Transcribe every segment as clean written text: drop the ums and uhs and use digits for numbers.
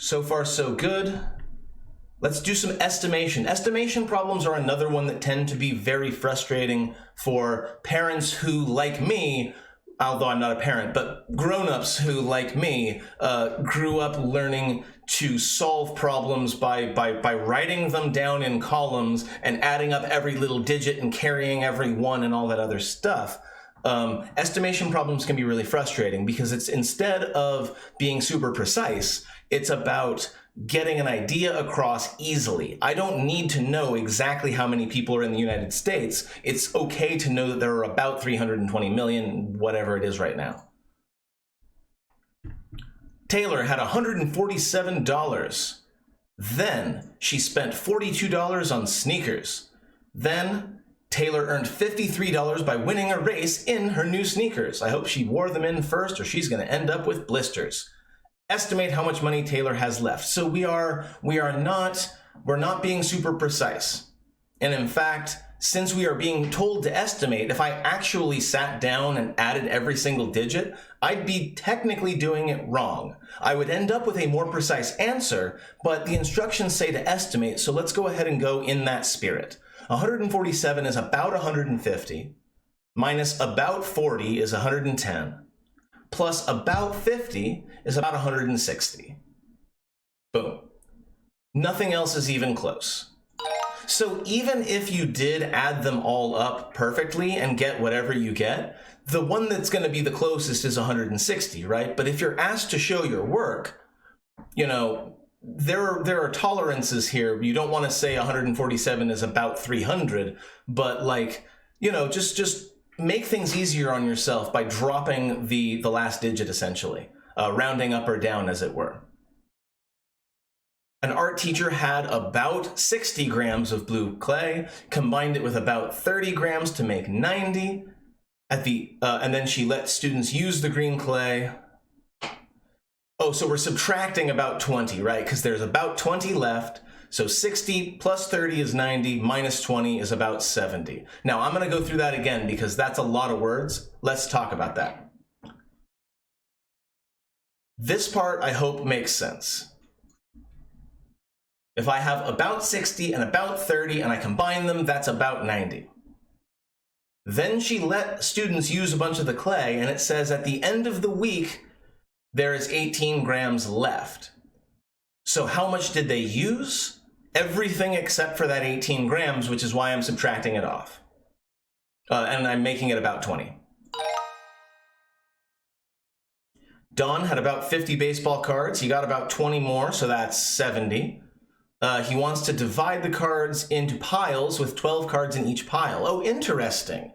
So far, so good. Let's do some estimation. Estimation problems are another one that tend to be very frustrating for parents who, like me, although I'm not a parent, but grown-ups who, like me, grew up learning to solve problems by writing them down in columns and adding up every little digit and carrying every one and all that other stuff. Estimation problems can be really frustrating because it's, instead of being super precise, it's about getting an idea across easily. I don't need to know exactly how many people are in the United States. It's okay to know that there are about 320 million, whatever it is right now. Taylor had $147. Then she spent $42 on sneakers. Then Taylor earned $53 by winning a race in her new sneakers. I hope she wore them in first or she's going to end up with blisters. Estimate how much money Taylor has left. So we're not being super precise. And in fact, since we are being told to estimate, if I actually sat down and added every single digit, I'd be technically doing it wrong. I would end up with a more precise answer, but the instructions say to estimate, so let's go ahead and go in that spirit. 147 is about 150, minus about 40 is 110, plus about 50 is about 160. Boom. Nothing else is even close. So even if you did add them all up perfectly and get whatever you get, the one that's going to be the closest is 160, right? But if you're asked to show your work, you know, there are tolerances here. You don't want to say 147 is about 300, but like, you know, just make things easier on yourself by dropping the last digit, essentially, rounding up or down, as it were. An art teacher had about 60 grams of blue clay, combined it with about 30 grams to make 90, and then she let students use the green clay. Oh, so we're subtracting about 20, right? Because there's about 20 left. So 60 plus 30 is 90, minus 20 is about 70. Now I'm going to go through that again because that's a lot of words. Let's talk about that. This part, I hope, makes sense. If I have about 60 and about 30 and I combine them, that's about 90. Then she let students use a bunch of the clay, and it says at the end of the week, there is 18 grams left. So how much did they use? Everything except for that 18 grams, which is why I'm subtracting it off. And I'm making it about 20. Don had about 50 baseball cards. He got about 20 more, so that's 70. He wants to divide the cards into piles with 12 cards in each pile. Oh, interesting.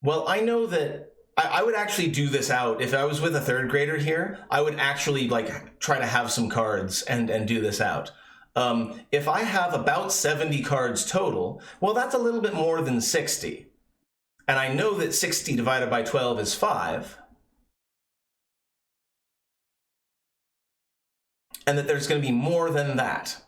Well, I know that I would actually do this out. If I was with a third grader here, I would actually like try to have some cards and do this out. If I have about 70 cards total, well, that's a little bit more than 60. And I know that 60 divided by 12 is 5. And that there's going to be more than that.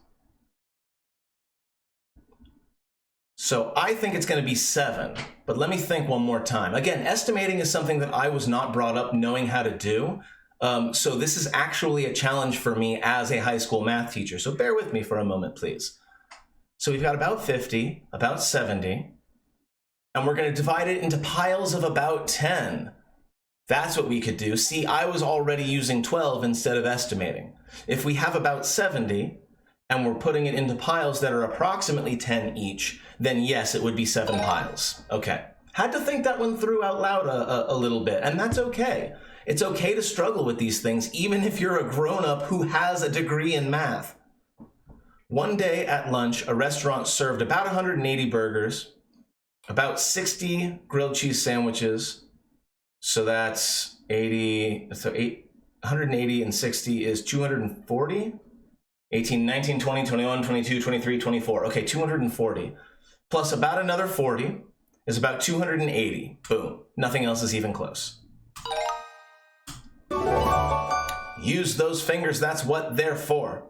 So I think it's going to be 7, but let me think one more time. Again, estimating is something that I was not brought up knowing how to do. So this is actually a challenge for me as a high school math teacher. So bear with me for a moment, please. So we've got about 50, about 70, and we're going to divide it into piles of about 10. That's what we could do. See, I was already using 12 instead of estimating. If we have about 70, and we're putting it into piles that are approximately 10 each, then yes, it would be 7 piles. Okay. Had to think that one through out loud a little bit, and that's okay. It's okay to struggle with these things, even if you're a grown-up who has a degree in math. One day at lunch, a restaurant served about 180 burgers, about 60 grilled cheese sandwiches, so that's 180 and 60 is 240? 18, 19, 20, 21, 22, 23, 24. Okay, 240. Plus about another 40 is about 280. Boom. Nothing else is even close. Use those fingers. That's what they're for.